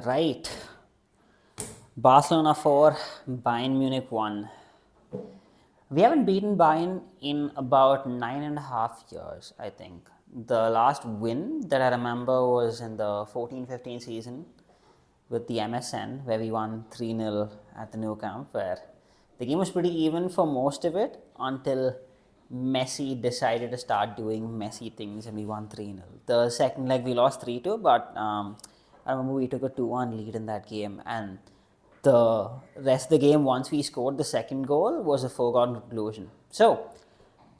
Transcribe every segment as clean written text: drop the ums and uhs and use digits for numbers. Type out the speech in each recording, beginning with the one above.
Right. Barcelona 4, Bayern Munich 1. We haven't beaten Bayern in about 9.5 years, I think. The last win that I remember was in the 14-15 season with the MSN, where we won 3-0 at the Nou Camp, where the game was pretty even for most of it until Messi decided to start doing Messi things and we won 3-0. The second leg we lost 3-2, but I remember we took a 2-1 lead in that game, and the rest of the game, once we scored the second goal, was a foregone conclusion. So,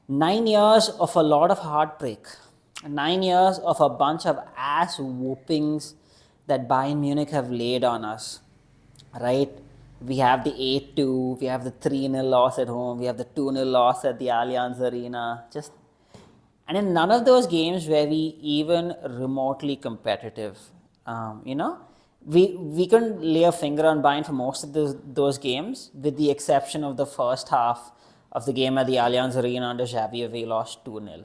9 years of a lot of heartbreak, 9 years of a bunch of ass whoopings that Bayern Munich have laid on us, right? We have the 8-2, we have the 3-0 loss at home, we have the 2-0 loss at the Allianz Arena. And in none of those games were we even remotely competitive. We couldn't lay a finger on Bayern for most of those games, with the exception of the first half of the game at the Allianz Arena under Xavi, where we lost 2-0.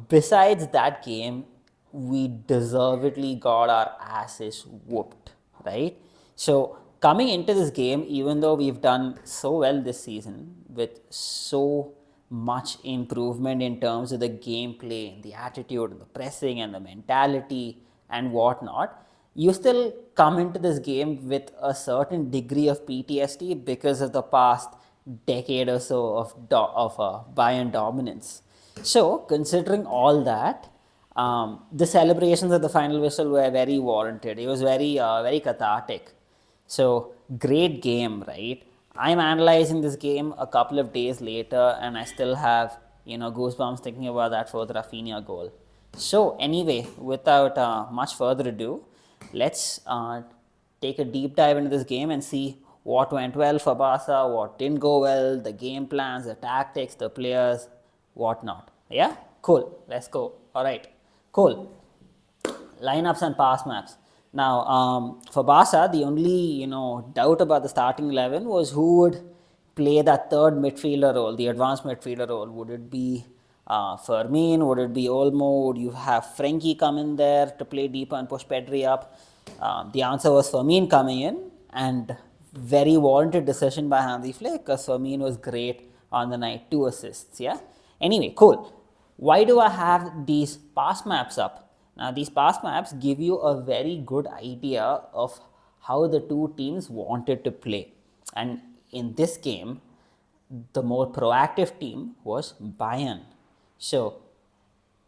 Besides that game, we deservedly got our asses whooped, right? So coming into this game, even though we've done so well this season with so much improvement in terms of the gameplay and the attitude and the pressing and the mentality and whatnot, you still come into this game with a certain degree of PTSD because of the past decade or so of Bayern dominance. So, considering all that, the celebrations at the final whistle were very warranted. It was very cathartic. So, great game, right? I'm analyzing this game a couple of days later, and I still have goosebumps thinking about that fourth Rafinha goal. So, anyway, without much further ado, let's take a deep dive into this game and see what went well for Barca, what didn't go well, the game plans, the tactics, the players, whatnot. Yeah? Cool. Let's go. All right. Cool. Lineups and pass maps. Now, for Barca, the only doubt about the starting 11 was who would play that third midfielder role, the advanced midfielder role. Would it be Fermin? Would it be Olmo? Would you have Frenkie come in there to play deeper and push Pedri up? The answer was Fermin coming in, and very warranted decision by Hansi Flick, because Fermin was great on the night, 2 assists. Yeah. Anyway, cool. Why do I have these pass maps up? Now, these pass maps give you a very good idea of how the two teams wanted to play. And in this game, the more proactive team was Bayern. So,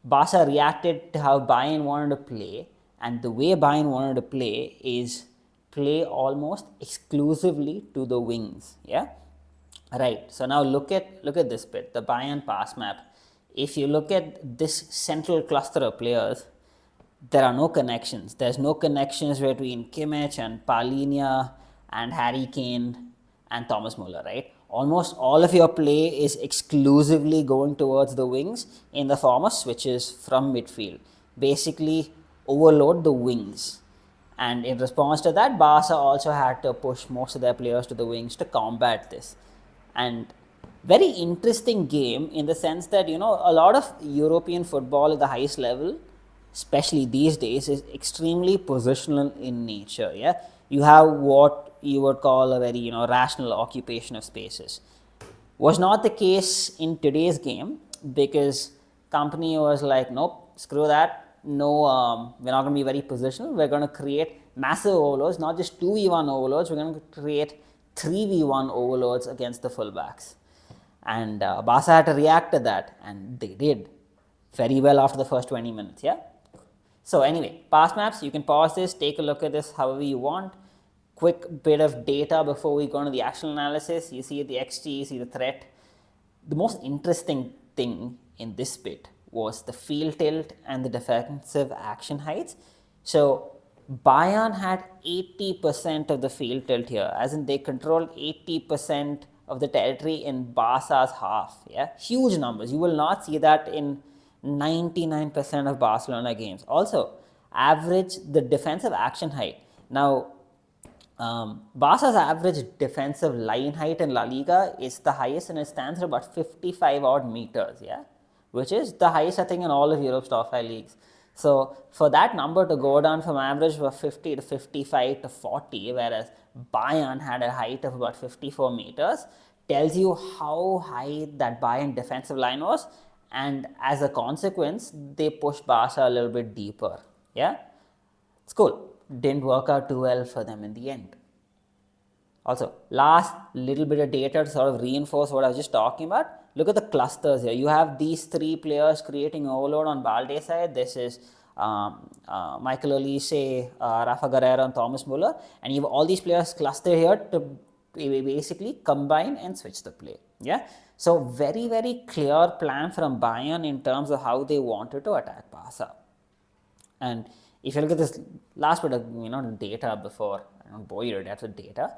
Barca reacted to how Bayern wanted to play, and the way Bayern wanted to play is play almost exclusively to the wings. Yeah? Right. So now look at this bit, the Bayern pass map. If you look at this central cluster of players, there are no connections. There's no connections between Kimmich and Palhinha and Harry Kane and Thomas Muller, right? Almost all of your play is exclusively going towards the wings in the form of switches from midfield. Basically, overload the wings. And in response to that, Barca also had to push most of their players to the wings to combat this. And very interesting game in the sense that, a lot of European football at the highest level, especially these days, is extremely positional in nature. Yeah, you have what you would call a very rational occupation of spaces. Was not the case in today's game, because company was like, nope, screw that. No, we're not going to be very positional. We're going to create massive overloads, not just 2v1 overloads. We're going to create 3v1 overloads against the fullbacks. And Barca had to react to that, and they did very well after the first 20 minutes. Yeah. So anyway, pass maps, you can pause this, take a look at this however you want. Quick bit of data before we go into the actual analysis. You see the XG, you see the threat. The most interesting thing in this bit was the field tilt and the defensive action heights. So Bayern had 80% of the field tilt here, as in they controlled 80% of the territory in Barca's half. Yeah, huge numbers. You will not see that in 99% of Barcelona games. Also, average the defensive action height. Now, Barca's average defensive line height in La Liga is the highest, and it stands at about 55 odd meters. Yeah, which is the highest, I think, in all of Europe's top 5 leagues. So for that number to go down from average of 50 to 55 to 40, whereas Bayern had a height of about 54 meters, tells you how high that Bayern defensive line was, and as a consequence, they pushed Barca a little bit deeper. Yeah, it's cool. Didn't work out too well for them in the end. Also, last little bit of data to sort of reinforce what I was just talking about. Look at the clusters here. You have these three players creating overload on Balde's side. This is Michael Olise, Rafa Guerreiro, and Thomas Muller. And you have all these players clustered here to basically combine and switch the play. Yeah. So very, very clear plan from Bayern in terms of how they wanted to attack Barca. And if you look at this last bit of data before I don't bore you to death with data.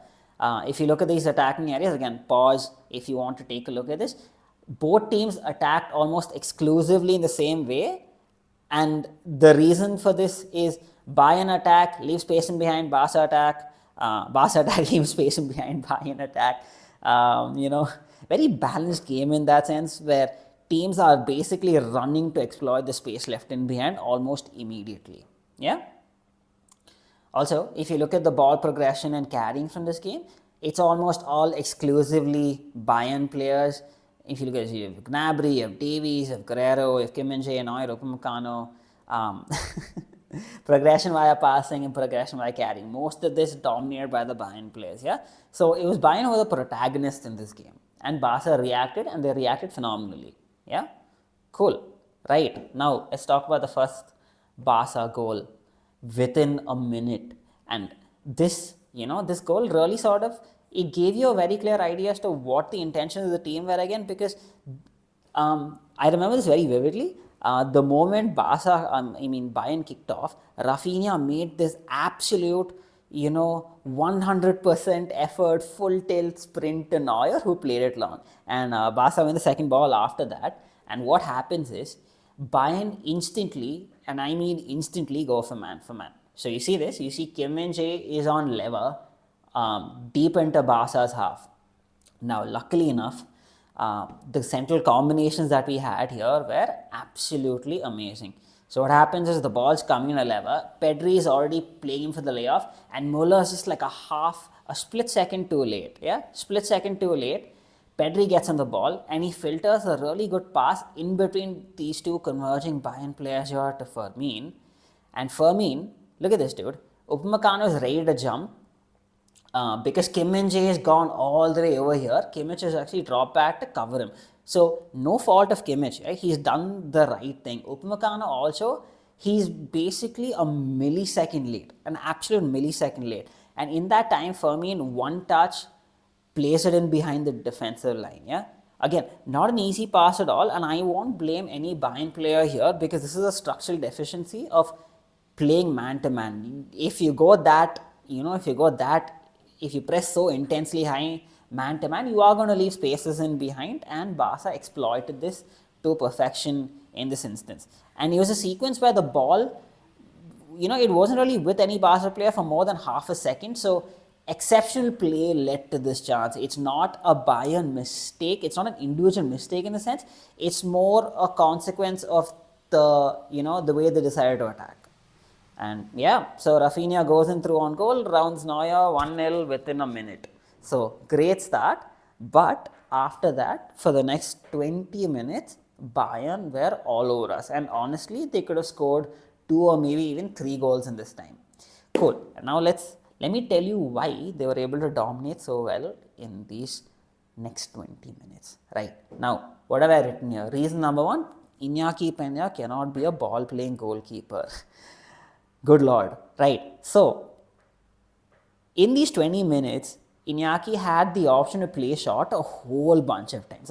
If you look at these attacking areas, again, pause if you want to take a look at this. Both teams attacked almost exclusively in the same way. And the reason for this is Bayern attack, leave space in behind, Barca attack, leave space in behind, Bayern attack. Very balanced game in that sense, where teams are basically running to exploit the space left in behind almost immediately. Yeah. Also, if you look at the ball progression and carrying from this game, it's almost all exclusively Bayern players. If you look at it, you have Gnabry, you have Davies, you have Guerrero, you have Kim Min-jae, Neuer, Upamecano. Progression via passing and progression via carrying. Most of this dominated by the Bayern players. Yeah. So it was Bayern who were the protagonist in this game, and Barca reacted, and they reacted phenomenally. Yeah. Cool. Right. Now let's talk about the first Barca goal within a minute. And this goal really sort of, it gave you a very clear idea as to what the intentions of the team were again, because I remember this very vividly. The moment Bayern kicked off, Rafinha made this absolute 100% effort, full tilt sprint to Neuer, who played it long. And Barca win the second ball after that. And what happens is, Bayern instantly, and I mean instantly, go for man. So you see this, you see Kim Min-jae is on lever deep into Barca's half. Now, luckily enough, the central combinations that we had here were absolutely amazing. So what happens is the ball's coming in a lever, Pedri is already playing for the layoff, and Muller is just like a split second too late. Yeah, split second too late. Pedri gets on the ball and he filters a really good pass in between these two converging Bayern players here to Fermin. And Fermin, look at this dude, Upamecano is ready to jump because Kim Min-jae has gone all the way over here. Kimmich has actually dropped back to cover him. So no fault of Kimmich, right? He's done the right thing. Upamecano also, he's basically a millisecond late, an absolute millisecond late. And in that time, Fermin, one touch, place it in behind the defensive line. Yeah, again, not an easy pass at all, and I won't blame any Bayern player here, because this is a structural deficiency of playing man to man. If you press so intensely high man to man, you are going to leave spaces in behind, and Barca exploited this to perfection in this instance. And it was a sequence where the ball, it wasn't really with any Barca player for more than half a second. So exceptional play led to this chance. It's not a Bayern mistake. It's not an individual mistake in a sense. It's more a consequence of the way they decided to attack. And yeah, so Rafinha goes in through on goal, rounds Neuer 1-0 within a minute. So great start. But after that, for the next 20 minutes, Bayern were all over us. And honestly, they could have scored 2 or maybe even 3 goals in this time. Cool. And now let me tell you why they were able to dominate so well in these next 20 minutes. Right. Now, what have I written here? Reason number 1, Iñaki Peña cannot be a ball-playing goalkeeper. Good Lord. Right. So, in these 20 minutes, Iñaki had the option to play short a whole bunch of times.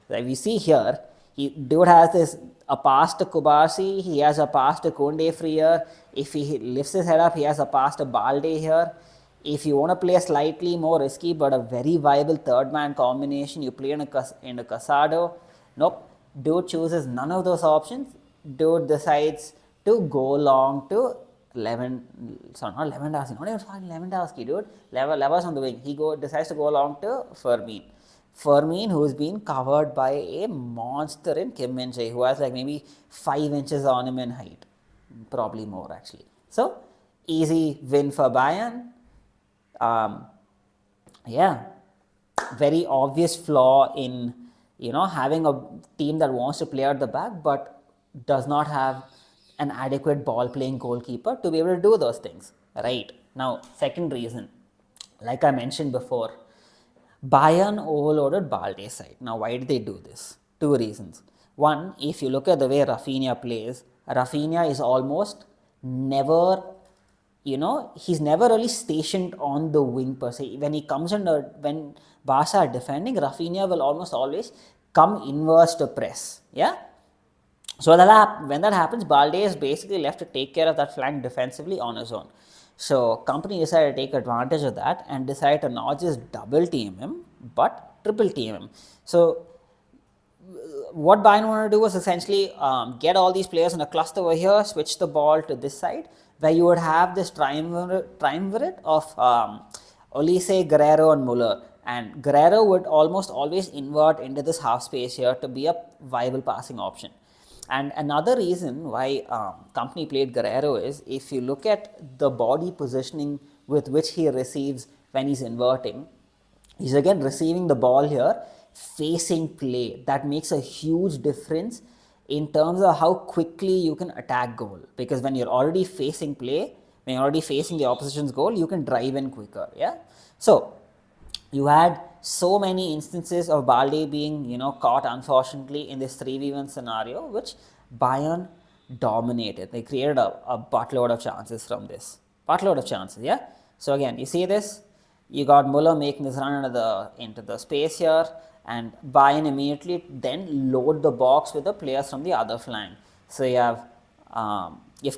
Like we see here, dude has a pass to Kubasi, he has a pass to Koundé here. If he lifts his head up, he has a pass to Balde here. If you want to play a slightly more risky but a very viable third man combination, you play in a Casado. Nope. Dude chooses none of those options. Dude decides to go long to Lewandowski, dude. Lever's on the wing. He decides to go along to Fermin. Fermin, who is being covered by a monster in Kim Min-jae, who has like maybe 5 inches on him in height, probably more actually. So easy win for Bayern. Yeah, very obvious flaw in having a team that wants to play at the back but does not have an adequate ball playing goalkeeper to be able to do those things. Right now, second reason, like I mentioned before, Bayern overloaded Balde's side. Now, why did they do this? Two reasons. One, if you look at the way Rafinha plays, Rafinha is almost never, he's never really stationed on the wing per se. When he comes under, when Barca are defending, Rafinha will almost always come inverse to press. Yeah. So when that happens, Balde is basically left to take care of that flank defensively on his own. So company decided to take advantage of that and decided to not just double team him, but triple team him. So what Bayern wanted to do was essentially get all these players in a cluster over here, switch the ball to this side, where you would have this triumvirate of Olise, Guerrero, and Muller. And Guerrero would almost always invert into this half space here to be a viable passing option. And another reason why company played Guerrero is if you look at the body positioning with which he receives when he's inverting, he's again receiving the ball here facing play. That makes a huge difference in terms of how quickly you can attack goal, because when you're already facing play, when you're already facing the opposition's goal, you can drive in quicker. Yeah. So you had so many instances of Balde being caught unfortunately in this 3v1 scenario, which Bayern dominated. They created a buttload of chances from this. Buttload of chances. Yeah. So again, you see this, you got Muller making this run into the space here, and Bayern immediately then load the box with the players from the other flank. So you have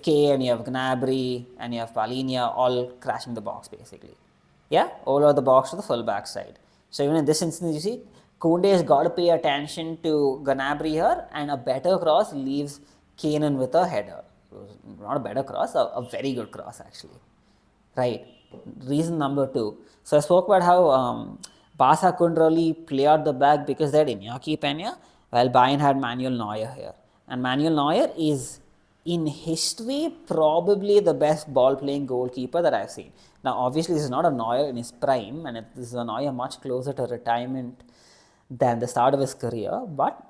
Kane, you have Gnabry, and you have Palhinha all crashing the box basically. Yeah, overload the box to the full back side. So even in this instance, you see, Koundé has got to pay attention to Gnabry here, and a better cross leaves Kane in with a header. Not a better cross, a very good cross actually. Right. Reason number two. So I spoke about how Barca couldn't really play out the back because they had Iñaki Peña, while Bayern had Manuel Neuer here. And Manuel Neuer is, in history, probably the best ball-playing goalkeeper that I've seen. Now, obviously, this is not a Neuer in his prime, and this is a Neuer much closer to retirement than the start of his career, but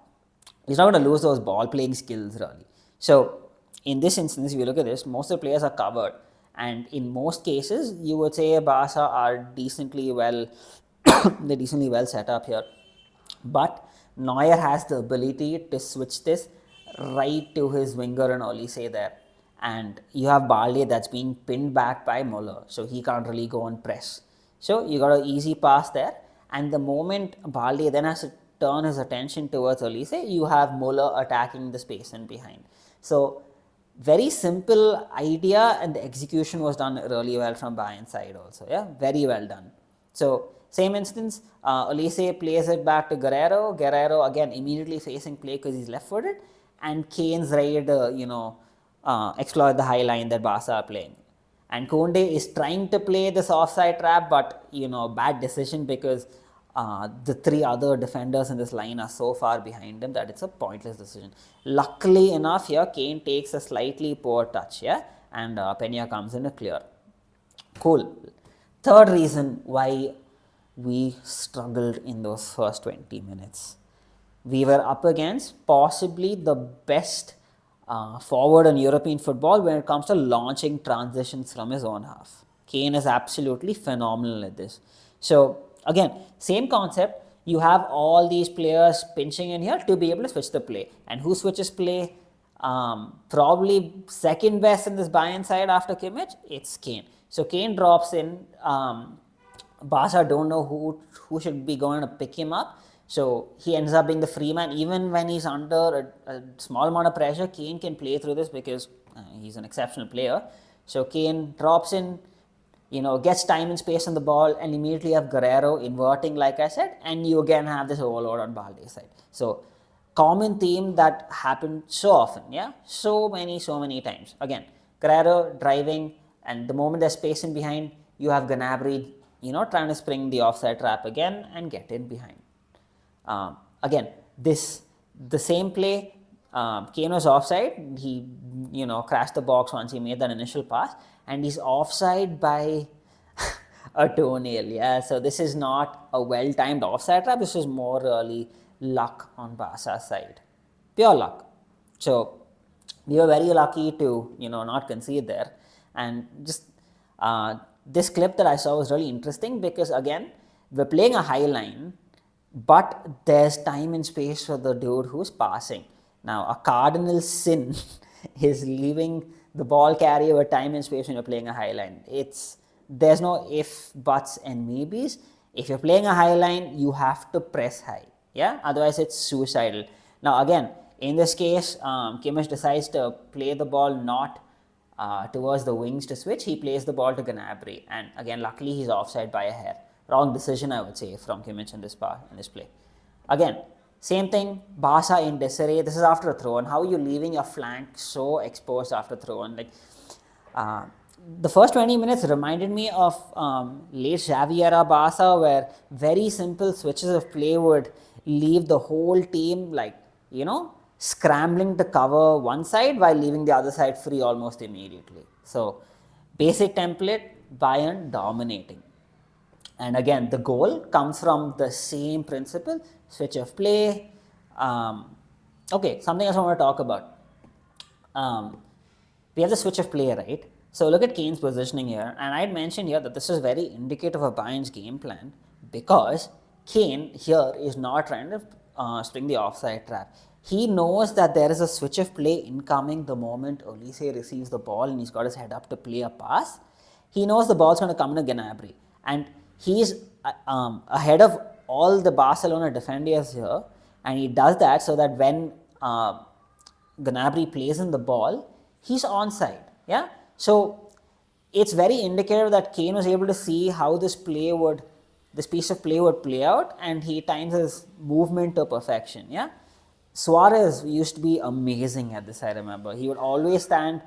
he's not going to lose those ball-playing skills, really. So, in this instance, if you look at this, most of the players are covered. And in most cases, you would say Barca are decently well set up here. But Neuer has the ability to switch this right to his winger and Olise there. And you have Balde that's being pinned back by Muller, so he can't really go and press. So you got an easy pass there. And the moment Balde then has to turn his attention towards Olise, you have Muller attacking the space in behind. So very simple idea, and the execution was done really well from Bayern's side also. Yeah, very well done. So same instance, Olise plays it back to Guerrero. Guerrero again immediately facing play because he's left-footed, and Kane's ready to exploit the high line that Barca are playing. And Koundé is trying to play this offside trap, but bad decision because the three other defenders in this line are so far behind him that it's a pointless decision. Luckily enough here, Kane takes a slightly poor touch, yeah, and Peña comes in to clear. Cool. Third reason why we struggled in those first 20 minutes. We were up against possibly the best forward in European football when it comes to launching transitions from his own half. Kane is absolutely phenomenal at this. So again, same concept. You have all these players pinching in here to be able to switch the play. And who switches play? Probably second best in this Bayern side after Kimmich, it's Kane. So Kane drops in. Barca don't know who should be going to pick him up. So he ends up being the free man. Even when he's under a small amount of pressure, Kane can play through this because he's an exceptional player. So Kane drops in, gets time and space on the ball, and immediately have Guerrero inverting, like I said, and you again have this overload on Balde's side. So common theme that happened so often, yeah, so many times. Again, Guerrero driving, and the moment there's space in behind, you have Gnabry, trying to spring the offside trap again and get in behind. Again, the same play, Kane was offside. He, crashed the box once he made that initial pass, and he's offside by a toenail. Yeah, so this is not a well-timed offside trap. This is more really luck on Barca's side, pure luck. So we were very lucky to not concede there, and just this clip that I saw was really interesting because again we're playing a high line, but there's time and space for the dude who's passing. Now a cardinal sin is leaving the ball carrier with time and space when you're playing a high line. There's no if, buts, and maybes. If you're playing a high line, you have to press high. Yeah, otherwise it's suicidal. Now again, in this case, Kimmich decides to play the ball not towards the wings to switch. He plays the ball to Gnabry, and again, luckily he's offside by a hair. Wrong decision, I would say, from Kimmich in this play. Again, same thing. Barca in disarray. This is after a throw-in. How are you leaving your flank so exposed after throw-in? The first 20 minutes reminded me of late Xavi era Barca, where very simple switches of play would leave the whole team scrambling to cover one side while leaving the other side free almost immediately. So basic template, Bayern dominating. And again, the goal comes from the same principle, switch of play. Okay, something else I want to talk about. We have the switch of play, right? So look at Kane's positioning here. And I had mentioned here that this is very indicative of Bayern's game plan because Kane here is not trying to spring the offside trap. He knows that there is a switch of play incoming the moment Olise receives the ball and he's got his head up to play a pass. He knows the ball's going to come to Gnabry. And he's ahead of all the Barcelona defenders here. And he does that so that when Gnabry plays in the ball, he's onside. Yeah. So it's very indicative that Kane was able to see how this piece of play would play out, and he times his movement to perfection. Yeah. Suarez used to be amazing at this, I remember. He would always stand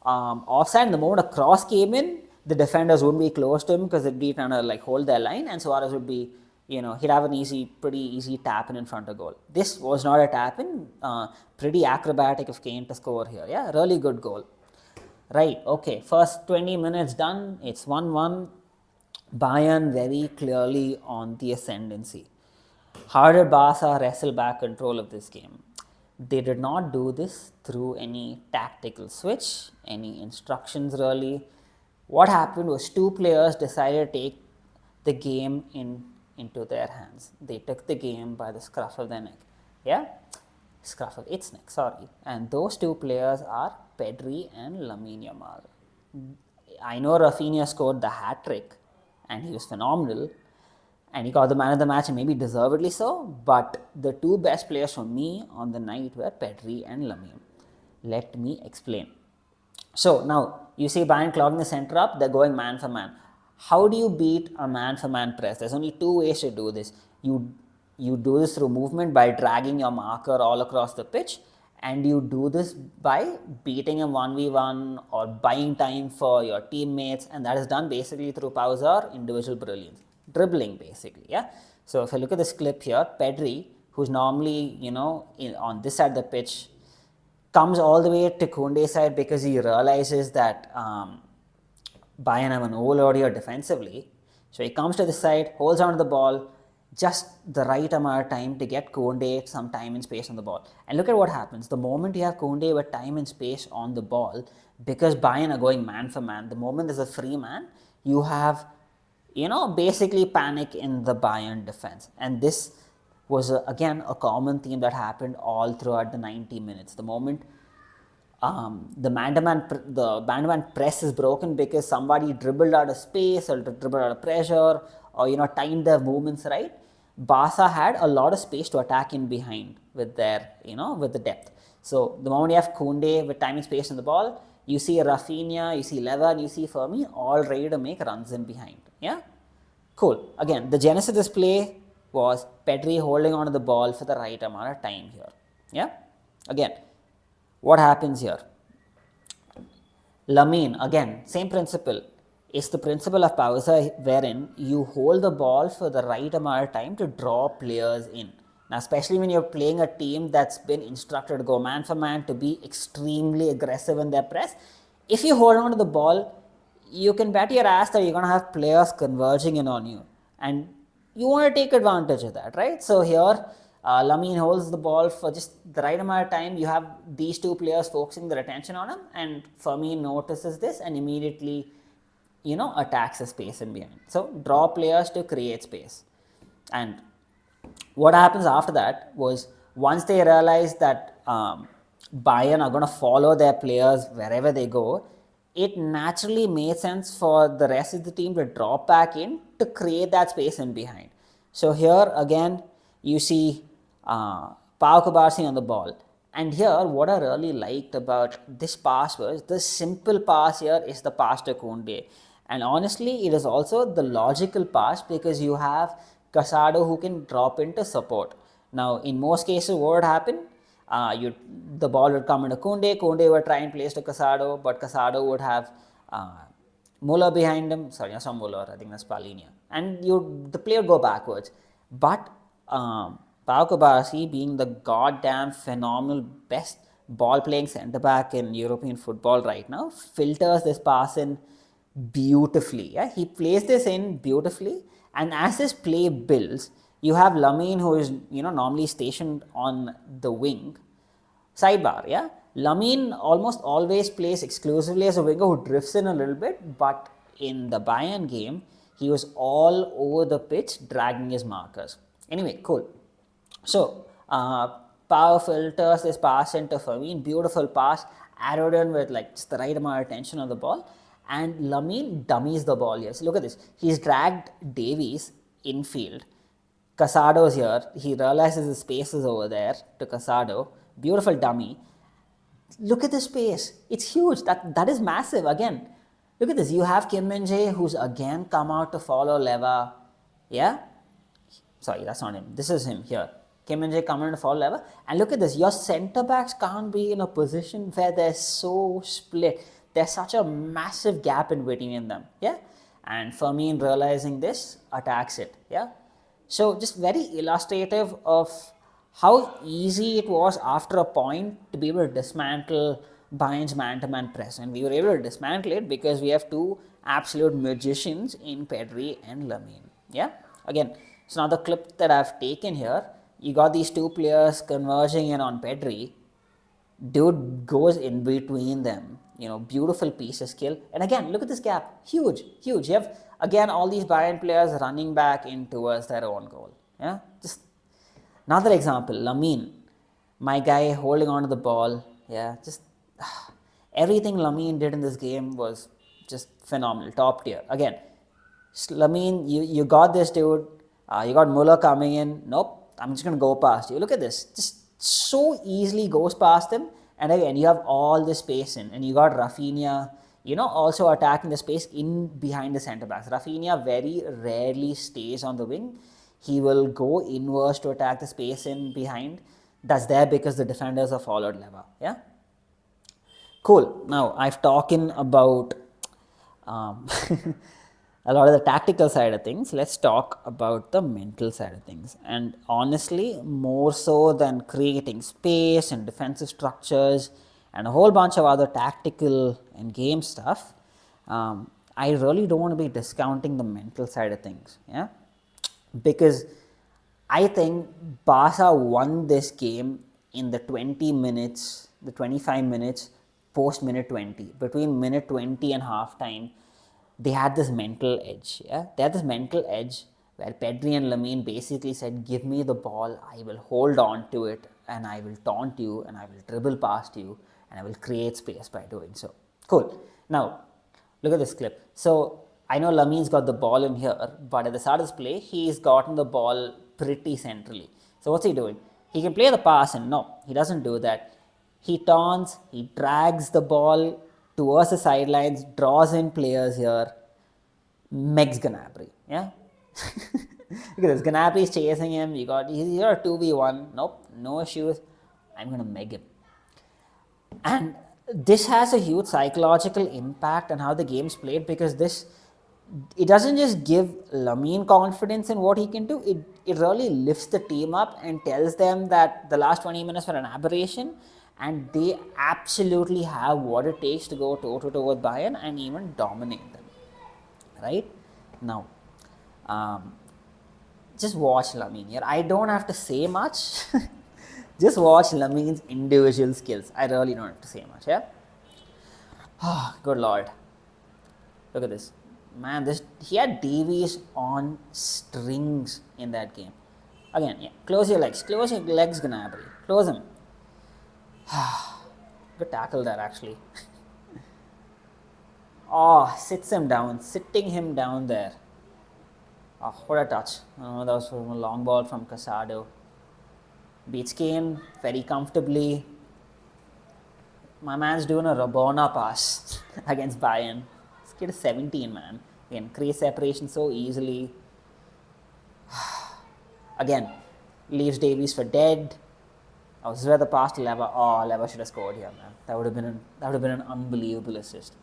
offside, and the moment a cross came in, the defenders wouldn't be close to him because they'd be trying to hold their line, and Suarez would be, he'd have an pretty easy tap in front of goal. This was not a tap in, pretty acrobatic of Kane to score here. Yeah, really good goal. Right, okay, first 20 minutes done, it's 1-1. Bayern very clearly on the ascendancy. How did Barca wrestle back control of this game? They did not do this through any tactical switch, any instructions really. What happened was two players decided to take the game into their hands. They took the game by the scruff of their neck. Yeah? Scruff of its neck, sorry. And those two players are Pedri and Lamine Yamal. I know Rafinha scored the hat-trick and he was phenomenal. And he got the man of the match, and maybe deservedly so. But the two best players for me on the night were Pedri and Lamine. Let me explain. So now you see Bayern clogging the center up, they're going man for man. How do you beat a man for man press? There's only two ways to do this. You do this through movement by dragging your marker all across the pitch, and you do this by beating him 1v1 or buying time for your teammates, and that is done basically through powers or individual brilliance. Dribbling basically, yeah. So if I look at this clip here, Pedri, who's normally on this side of the pitch, comes all the way to Koundé's side because he realizes that Bayern have an overload here defensively. So he comes to the side, holds on to the ball, just the right amount of time to get Koundé some time and space on the ball. And look at what happens. The moment you have Koundé with time and space on the ball, because Bayern are going man for man, the moment there's a free man, you have basically panic in the Bayern defense. And this was, again, a common theme that happened all throughout the 90 minutes. The moment the man-to-man press is broken because somebody dribbled out of space or dribbled out of pressure or, timed their movements right, Barca had a lot of space to attack in behind with their, with the depth. So the moment you have Koundé with time and space on the ball, you see Rafinha, you see Lever, you see Fermi, all ready to make runs in behind. Yeah? Cool. Again, the genesis of this play was Pedri holding on to the ball for the right amount of time here. Yeah? Again, what happens here? Lamine, again, same principle. It's the principle of pausa wherein you hold the ball for the right amount of time to draw players in. Now, especially when you're playing a team that's been instructed to go man for man, to be extremely aggressive in their press, if you hold on to the ball, you can bet your ass that you're going to have players converging in on you. And you want to take advantage of that, right? So here, Lamine holds the ball for just the right amount of time. You have these two players focusing their attention on him, and Fermin notices this and immediately, attacks the space in behind. So draw players to create space. And what happens after that was, once they realize that Bayern are going to follow their players wherever they go, it naturally made sense for the rest of the team to drop back in to create that space in behind. So here again, you see Pau Kubarsi on the ball. And here, what I really liked about this pass was the simple pass here is the pass to Koundé. And honestly, it is also the logical pass because you have Casado who can drop into support. Now, in most cases, what would happen? The ball would come into Koundé would try and place to Casado, but Casado would have Muller behind him. Sorry, not Muller, I think that's Palinia. And the play would go backwards. But Pau Kubarsi, being the goddamn phenomenal best ball-playing centre-back in European football right now, filters this pass in beautifully. Yeah? He plays this in beautifully, and as this play builds, you have Lamine, who is normally stationed on the wing. Sidebar, yeah? Lamine almost always plays exclusively as a winger who drifts in a little bit, but in the Bayern game, he was all over the pitch dragging his markers. Anyway, cool. So, Pau filters this pass into Fermin, beautiful pass, arrowed in with just the right amount of tension on the ball, and Lamine dummies the ball here. So look at this, he's dragged Davies infield. Casado's here, he realizes the space is over there to Casado, beautiful dummy. Look at the space, it's huge, that is massive. Again, look at this, you have Kim Min-jae who's again come out to follow Leva, yeah? Sorry, that's not him, this is him here. Kim Min-jae coming to follow Leva, and look at this, your centre backs can't be in a position where they're so split. There's such a massive gap in between them, yeah? And Fermin, realizing this, attacks it, yeah? So just very illustrative of how easy it was after a point to be able to dismantle Bayern's man-to-man press. And we were able to dismantle it because we have two absolute magicians in Pedri and Lamine, yeah? Again, it's another clip that I've taken here. You got these two players converging in on Pedri. Dude goes in between them. Beautiful piece of skill. And again, look at this gap. Huge, huge. You have, again, all these Bayern players running back in towards their own goal. Yeah. Just another example, Lamine. My guy holding on to the ball. Yeah. Just everything Lamine did in this game was just phenomenal. Top tier. Again, Lamine, you got this dude. You got Muller coming in. Nope. I'm just going to go past you. Look at this. Just so easily goes past him. And again, you have all this space in, and you got Rafinha, also attacking the space in behind the centre backs. Rafinha very rarely stays on the wing. He will go inwards to attack the space in behind. That's there because the defenders have followed Leva. Yeah. Cool. Now I've talked about a lot of the tactical side of things. Let's talk about the mental side of things. And honestly, more so than creating space and defensive structures and a whole bunch of other tactical and game stuff, I really don't want to be discounting the mental side of things. Yeah, because I think Barca won this game in the 20 minutes, the 25 minutes post minute 20, between minute 20 and half time. They had this mental edge, yeah? They had this mental edge where Pedri and Lamine basically said, give me the ball, I will hold on to it, and I will taunt you, and I will dribble past you, and I will create space by doing so. Cool. Now, look at this clip. So, I know Lamine's got the ball in here, but at the start of this play, he's gotten the ball pretty centrally. So, what's he doing? He can play the pass, and no, he doesn't do that. He taunts, he drags the ball towards the sidelines, draws in players here, Megs Gnabry, yeah? Look at this, Gnabry is chasing him, he's here a 2v1, nope, no issues, I'm going to meg him. And this has a huge psychological impact on how the game's played because this it doesn't just give Lamine confidence in what he can do, it really lifts the team up and tells them that the last 20 minutes were an aberration and they absolutely have what it takes to go toe to toe with Bayern and even dominate them. Right? Now, just watch Lamine here. I don't have to say much. Just watch Lamine's individual skills. I really don't have to say much, yeah? Oh, good lord. Look at this. Man, he had Davies on strings in that game. Again, yeah, close your legs, Gnabry. Close them. Good tackle there, actually. Oh, sitting him down there. Oh, what a touch. Oh, that was from a long ball from Casado. Beats Kane very comfortably. My man's doing a Rabona pass against Bayern. This kid is 17, man. Again, create separation so easily. Again, leaves Davies for dead. Oh, this is where the pass to Leva. Oh, Leva should have scored here, man. That would have been an unbelievable assist.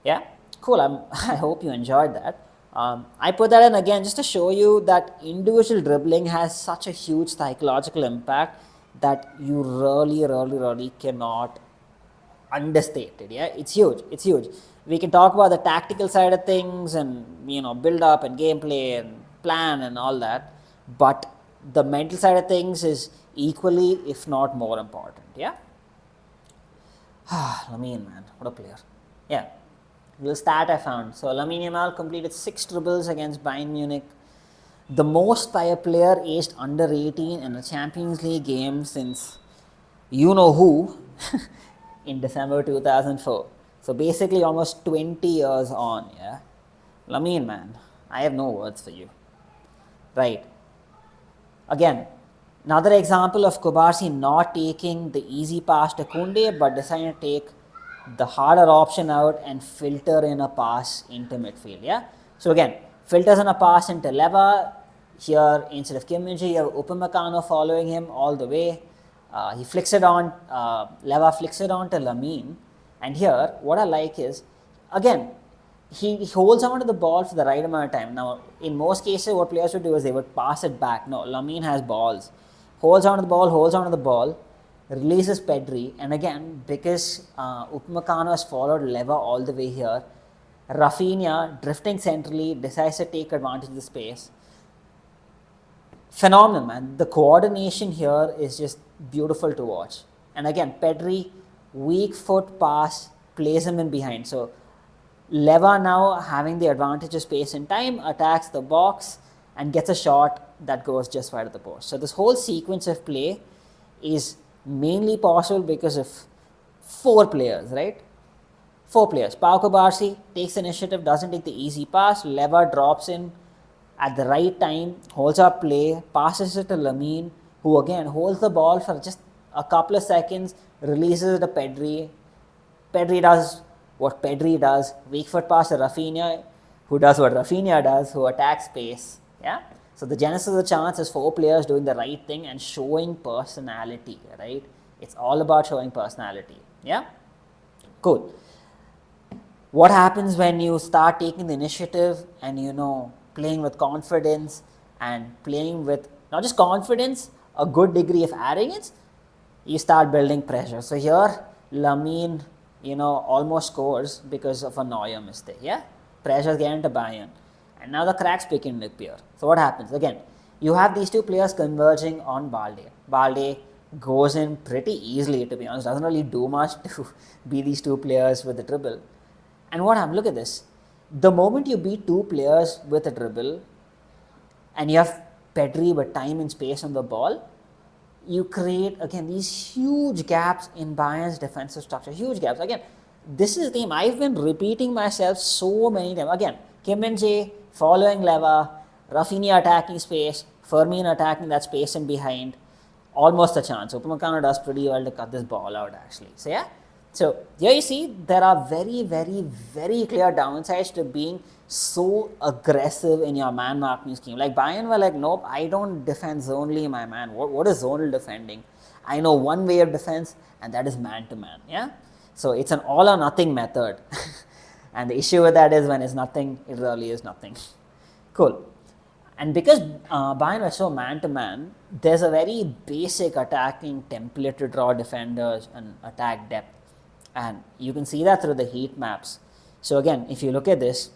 Yeah, cool. I hope you enjoyed that. I put that in again just to show you that individual dribbling has such a huge psychological impact that you really cannot understate it. Yeah, it's huge. We can talk about the tactical side of things and build up and gameplay and plan and all that, but the mental side of things is equally, if not more important. Yeah. Lamine, man, what a player. Yeah. Little stat I found. So Lamine Yamal completed 6 dribbles against Bayern Munich, the most by a player aged under 18 in a Champions League game since you know who in December 2004. So basically almost 20 years on. Yeah, Lamine, man, I have no words for you. Right. Again, another example of Kubarsi not taking the easy pass to Koundé but deciding to take the harder option out and filter in a pass into midfield. Yeah. So again, filters in a pass into Leva. Here instead of Kim Min-jae, you have Upamecano following him all the way. He flicks it on. Leva flicks it on to Lamine. And here, what I like is, again, he holds on to the ball for the right amount of time. Now, in most cases, what players would do is they would pass it back. No, Lamine has balls. Holds on to the ball, releases Pedri, and again, because Upamecano has followed Leva all the way here, Rafinha, drifting centrally, decides to take advantage of the space. Phenomenal, man. The coordination here is just beautiful to watch. And again, Pedri, weak foot pass, plays him in behind. So, Leva now having the advantage of space and time, attacks the box and gets a shot that goes just wide of the post. So, this whole sequence of play is mainly possible because of 4 players, right? 4 players. Pau Kubarsi takes initiative, doesn't take the easy pass. Leva drops in at the right time, holds up play, passes it to Lamine, who again holds the ball for just a couple of seconds, releases it to Pedri. Pedri does what Pedri does, weak foot pass to Rafinha, who does what Rafinha does, who attacks space. Yeah. So the genesis of the chance is 4 players doing the right thing and showing personality, right? It's all about showing personality. Yeah? Cool. What happens when you start taking the initiative and playing with confidence and playing with not just confidence, a good degree of arrogance? You start building pressure. So here, Lamine, almost scores because of a Neuer mistake. Yeah? Pressure getting to Bayern. And now the cracks begin to appear. So what happens? Again, you have these 2 players converging on Balde. Balde goes in pretty easily, to be honest. Doesn't really do much to beat these 2 players with the dribble. And what happens? Look at this. The moment you beat 2 players with a dribble and you have Pedri with time and space on the ball, you create, again, these huge gaps in Bayern's defensive structure. Huge gaps. Again, this is the theme. I've been repeating myself so many times. Again, Kim Min-jae following Leva, Rafinha attacking space, Firmino attacking that space in behind. Almost a chance. Upamecano does pretty well to cut this ball out, actually. So, yeah. So, here you see there are very clear downsides to being so aggressive in your man marking scheme. Like Bayern were like, nope, I don't defend zonally, my man. What is zonal defending? I know one way of defense, and that is man to man. Yeah. So it's an all or nothing method. And the issue with that is when it's nothing, it really is nothing. Cool. And because Bayern was so man to man, there's a very basic attacking template to draw defenders and attack depth. And you can see that through the heat maps. So again, if you look at this,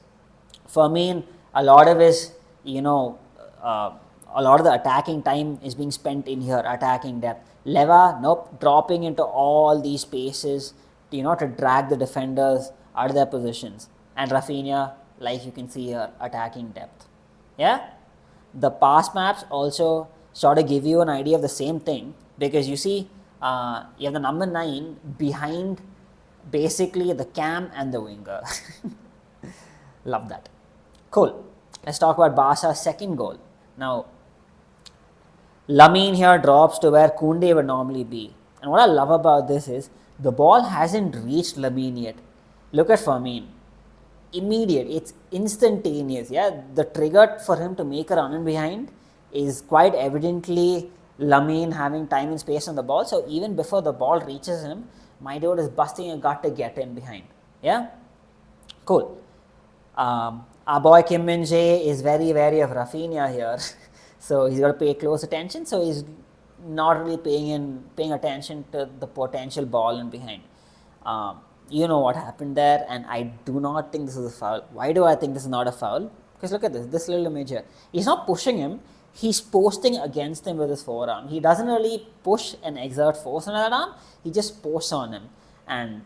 for me, a lot of his, a lot of the attacking time is being spent in here, attacking depth. Leva, nope, dropping into all these spaces, to drag the defenders out of their positions. And Rafinha, like you can see here, attacking depth. Yeah? The pass maps also sort of give you an idea of the same thing, because you see, you have the number 9 behind basically the cam and the winger. Love that. Cool. Let's talk about Barca's second goal. Now, Lamine here drops to where Koundé would normally be. And what I love about this is the ball hasn't reached Lamine yet. Look at Firmine. Immediate, it's instantaneous. Yeah, the trigger for him to make a run in behind is quite evidently Lamine having time and space on the ball. So even before the ball reaches him, my dude is busting a gut to get in behind. Yeah, cool. Our boy Kim Min-jae is very wary of Rafinha here, so he's got to pay close attention. So he's not really paying attention to the potential ball in behind. You know what happened there, and I do not think this is a foul. Why do I think this is not a foul? Because look at this little image here. He's not pushing him, he's posting against him with his forearm. He doesn't really push and exert force on that arm, he just posts on him. And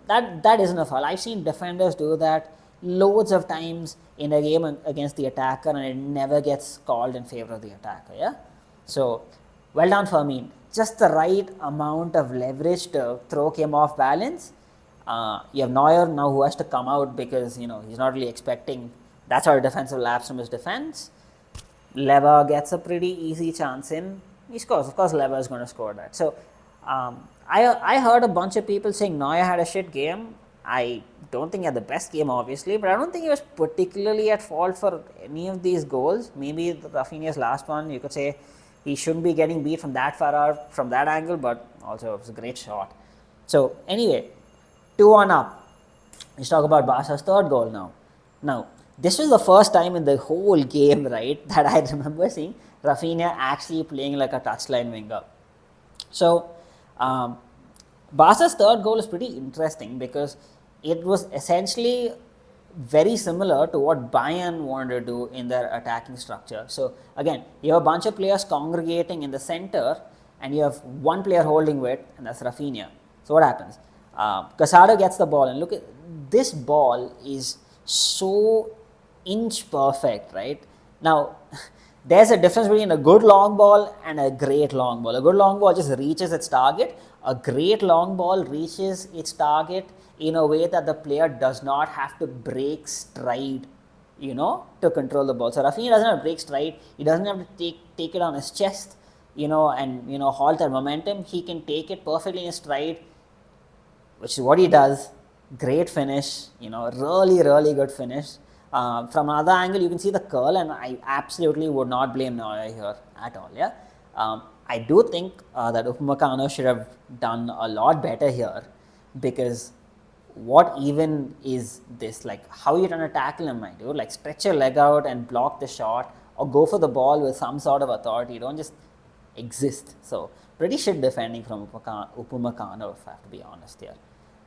that isn't a foul. I've seen defenders do that loads of times in a game against the attacker, and it never gets called in favor of the attacker. Yeah? So, well done Firmine. Just the right amount of leverage to throw him off balance. You have Neuer now, who has to come out because he's not really expecting that sort of defensive lapse from his defense. Leva gets a pretty easy chance in. He scores. Of course, Leva is going to score that. So, I heard a bunch of people saying Neuer had a shit game. I don't think he had the best game, obviously, but I don't think he was particularly at fault for any of these goals. Maybe Rafinha's last one, you could say he shouldn't be getting beat from that far out, from that angle, but also it was a great shot. So, anyway, 2-1 up. Let's talk about Barca's third goal now. Now, this was the first time in the whole game, right, that I remember seeing Rafinha actually playing like a touchline winger. So, Barca's third goal is pretty interesting because it was essentially very similar to what Bayern wanted to do in their attacking structure. So, again, you have a bunch of players congregating in the center and you have one player holding it, and that's Rafinha. So, what happens? Casado gets the ball, and look at this ball is so inch perfect, right? Now, there's a difference between a good long ball and a great long ball. A good long ball just reaches its target. A great long ball reaches its target in a way that the player does not have to break stride, to control the ball. So Rafinha doesn't have to break stride. He doesn't have to take it on his chest, and halt that momentum. He can take it perfectly in his stride, which is what he does. Great finish, really, really good finish. From another angle, you can see the curl, and I absolutely would not blame Neuer here at all. Yeah, I do think that Upamecano should have done a lot better here, because what even is this? Like, how are you trying to tackle him, my dude? Like, stretch your leg out and block the shot, or go for the ball with some sort of authority. Don't just exist. So, pretty shit defending from Upamecano, if I have to be honest here.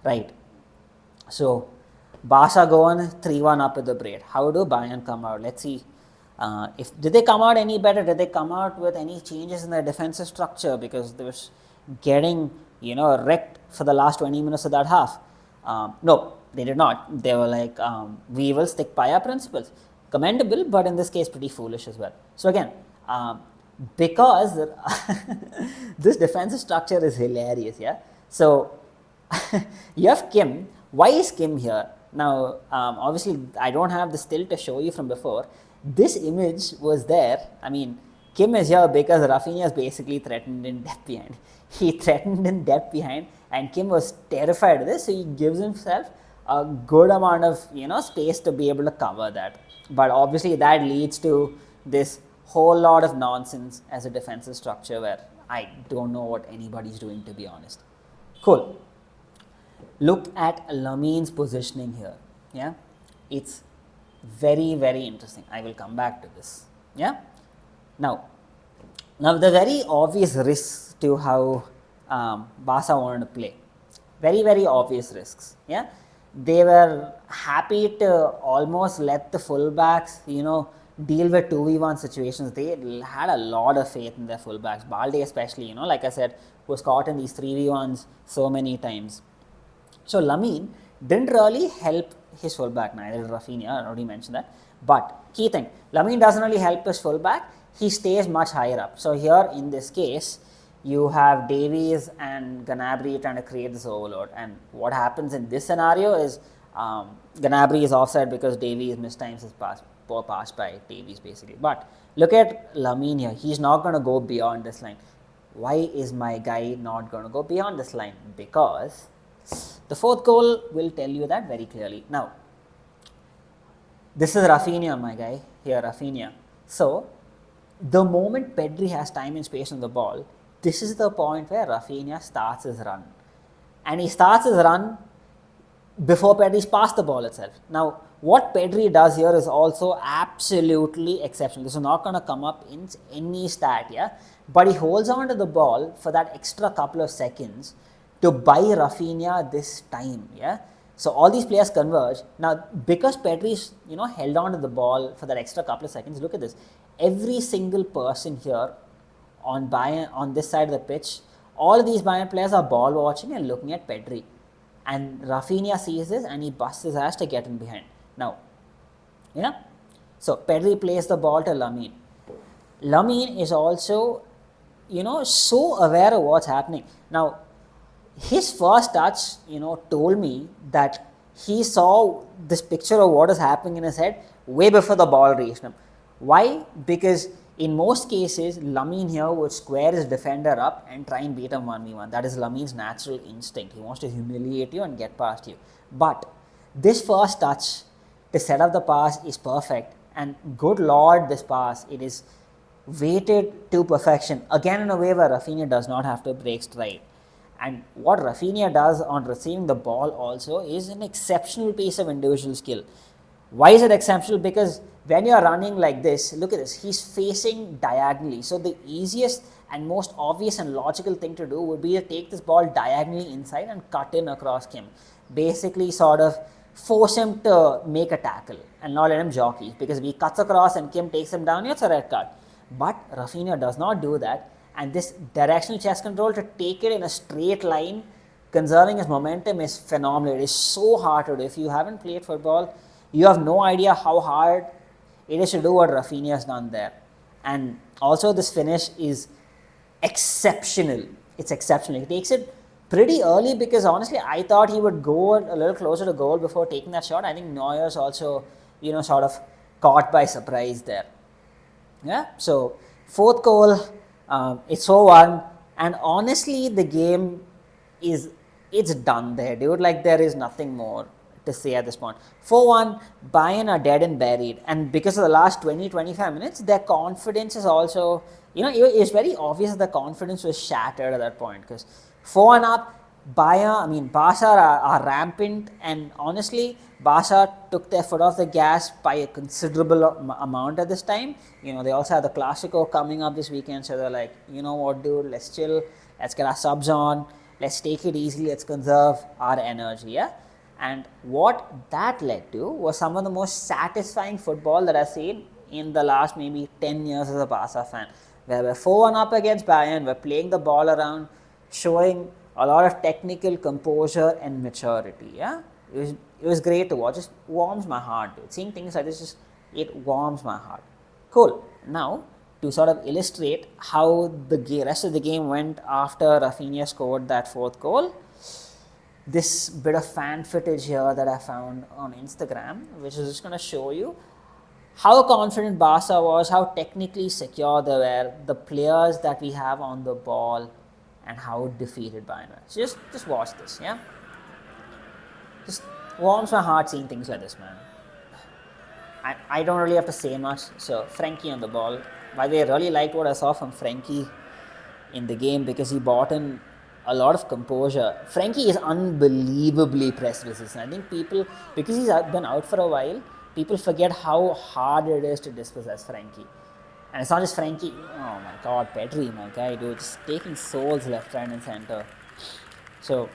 Right. So, Barca go on 3-1 up at the break. How do Bayern come out? Let's see. Did they come out any better? Did they come out with any changes in their defensive structure? Because they was getting, wrecked for the last 20 minutes of that half. No, they did not. They were like, we will stick by our principles. Commendable, but in this case, pretty foolish as well. So again, because this defensive structure is hilarious, yeah. So you have Kim. Why is Kim here? Now, obviously, I don't have the still to show you from before. This image was there. I mean, Kim is here because Rafinha is basically threatened in depth behind. He threatened in depth behind, and Kim was terrified of this, so he gives himself a good amount of space to be able to cover that. But obviously, that leads to this whole lot of nonsense as a defensive structure where I don't know what anybody's doing, to be honest. Cool. Look at Lamine's positioning here. Yeah, it's very, very interesting. I will come back to this. Yeah, now, the very obvious risks to how Barca wanted to play, very, very obvious risks. Yeah, they were happy to almost let the fullbacks, deal with 2v1 situations. They had a lot of faith in their fullbacks. Balde especially, like I said, was caught in these 3v1s so many times. So Lamine didn't really help his fullback, neither did Rafinha. I already mentioned that. But key thing, Lamine doesn't really help his fullback. He stays much higher up. So here in this case, you have Davies and Gnabry trying to create this overload. And what happens in this scenario is Gnabry is offside because Davies mistimes his pass, poor pass by Davies basically. But look at Lamine here. He's not going to go beyond this line. Why is my guy not going to go beyond this line? Because the fourth goal will tell you that very clearly. Now, this is Rafinha, my guy, here Rafinha. So, the moment Pedri has time and space on the ball, this is the point where Rafinha starts his run. And he starts his run before Pedri's passed the ball itself. Now, what Pedri does here is also absolutely exceptional. This is not going to come up in any stat, yeah? But he holds on to the ball for that extra couple of seconds to buy Rafinha this time, yeah? So all these players converge. Now, because Pedri's, held on to the ball for that extra couple of seconds, look at this. Every single person here on Bayern, on this side of the pitch, all of these Bayern players are ball watching and looking at Pedri. And Rafinha sees this and he busts his ass to get in behind. Now, so Pedri plays the ball to Lamine. Lamine is also, so aware of what's happening. Now, his first touch, told me that he saw this picture of what is happening in his head way before the ball reached him. Why? Because in most cases, Lamine here would square his defender up and try and beat him 1v1. That is Lamine's natural instinct. He wants to humiliate you and get past you. But this first touch to set up the pass is perfect. And good lord, this pass, it is weighted to perfection. Again, in a way where Rafinha does not have to break stride. And what Rafinha does on receiving the ball also is an exceptional piece of individual skill. Why is it exceptional? Because when you are running like this, look at this, he's facing diagonally. So the easiest and most obvious and logical thing to do would be to take this ball diagonally inside and cut in across Kim. Basically sort of force him to make a tackle and not let him jockey. Because if he cuts across and Kim takes him down, it's a red card. But Rafinha does not do that. And this directional chest control to take it in a straight line, conserving his momentum, is phenomenal. It is so hard to do. If you haven't played football, you have no idea how hard it is to do what Rafinha has done there. And also this finish is exceptional. It's exceptional. He takes it pretty early because honestly, I thought he would go a little closer to goal before taking that shot. I think Neuer's also, sort of caught by surprise there. Yeah. So fourth goal, it's 4-1. And honestly, the game it's done there, dude. Like, there is nothing more to say at this point. 4-1, Bayern are dead and buried. And because of the last 20-25 minutes, their confidence is also, it's very obvious that the confidence was shattered at that point. Because 4-1 up, Barca are rampant. And honestly, Barca took their foot off the gas by a considerable amount at this time. They also have the Clásico coming up this weekend. So they're like, you know what, dude, let's chill. Let's get our subs on. Let's take it easy. Let's conserve our energy, yeah? And what that led to was some of the most satisfying football that I've seen in the last maybe 10 years as a Barca fan. Where we're 4-1 up against Bayern, we're playing the ball around, showing a lot of technical composure and maturity, yeah? It was great to watch. It just warms my heart, dude. Seeing things like this, it warms my heart. Cool. Now, to sort of illustrate how the rest of the game went after Rafinha scored that fourth goal, this bit of fan footage here that I found on Instagram, which is just going to show you how confident Barca was, how technically secure they were, the players that we have on the ball, and how defeated Bayern were. So just watch this, yeah? Just warms my heart seeing things like this, man. I don't really have to say much. So Frankie on the ball. By the way, I really liked what I saw from Frankie in the game because he bought in a lot of composure. Frankie is unbelievably press resistant. I think people, because he's been out for a while, people forget how hard it is to dispossess Frankie. And it's not just Frankie. Oh my God, Pedri, my guy, dude, just taking souls left, right, and center. So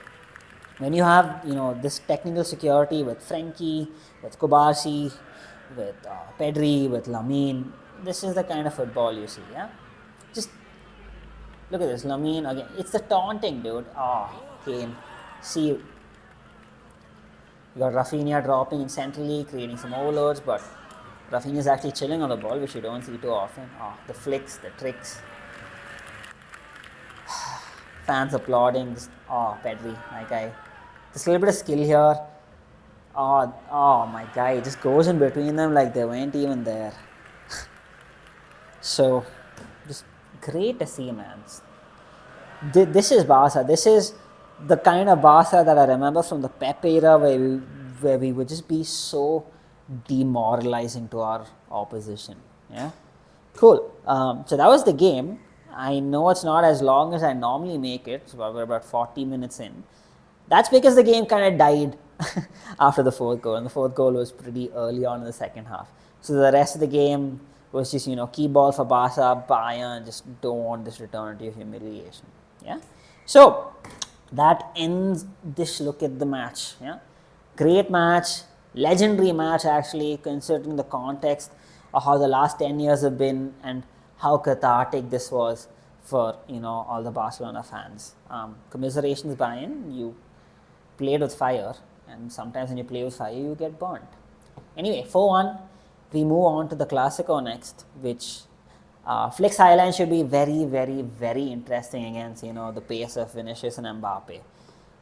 when you have this technical security with Frankie, with Kobashi, with Pedri, with Lamine, this is the kind of football you see. Yeah, just look at this, Lamine again. It's the taunting, dude. Kane, see you. You got Rafinha dropping in centrally, creating some overloads, but Rafinha is actually chilling on the ball, which you don't see too often. The flicks, the tricks. Fans applauding. Pedri, my guy. Just a little bit of skill here. My guy, it just goes in between them like they weren't even there. So, just great to see, man. This is Barca. This is the kind of Barca that I remember from the Pep era, where we would just be so demoralizing to our opposition. Yeah, cool. So that was the game. I know it's not as long as I normally make it. So we're about 40 minutes in. That's because the game kind of died after the fourth goal, and the fourth goal was pretty early on in the second half. So the rest of the game was just, key ball for Barca. Bayern just don't want this return to humiliation. Yeah. So that ends this look at the match. Yeah. Great match, legendary match actually, considering the context of how the last 10 years have been and how cathartic this was for all the Barcelona fans. Commiserations, Bayern. You played with fire, and sometimes when you play with fire, you get burnt. Anyway, 4-1, we move on to the Clasico next, which Flick's highline should be very, very, very interesting against the pace of Vinicius and Mbappe.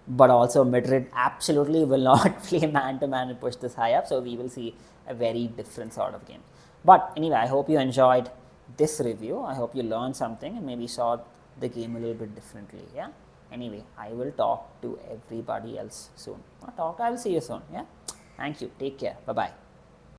But also Madrid absolutely will not play man-to-man and push this high up, so we will see a very different sort of game. But anyway, I hope you enjoyed this review. I hope you learned something and maybe saw the game a little bit differently. Yeah. Anyway, I will talk to everybody else soon. I will see you soon. Yeah. Thank you. Take care. Bye-bye.